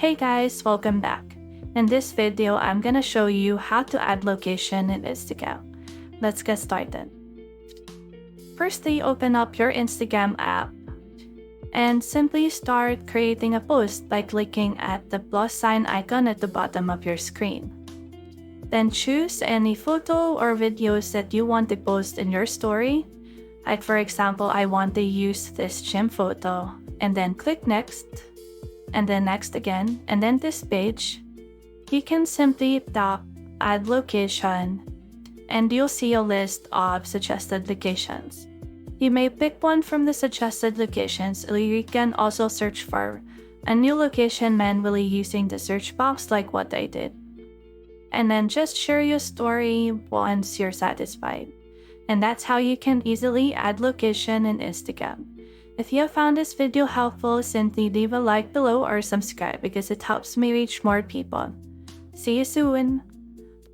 Hey guys, welcome back. In this video, I'm gonna show you how to add location in Instagram. Let's get started. Firstly, open up your Instagram app and simply start creating a post by clicking at the plus sign icon at the bottom of your screen. Then choose any photo or videos that you want to post in your story. Like for example, I want to use this gym photo, and then click next, and then next again, and then this page. You can simply tap add location, and you'll see a list of suggested locations. You may pick one from the suggested locations, or you can also search for a new location manually using the search box like what I did. And then just share your story once you're satisfied. And that's how you can easily add location in Instagram. If you have found this video helpful, simply leave a like below or subscribe because it helps me reach more people. See you soon!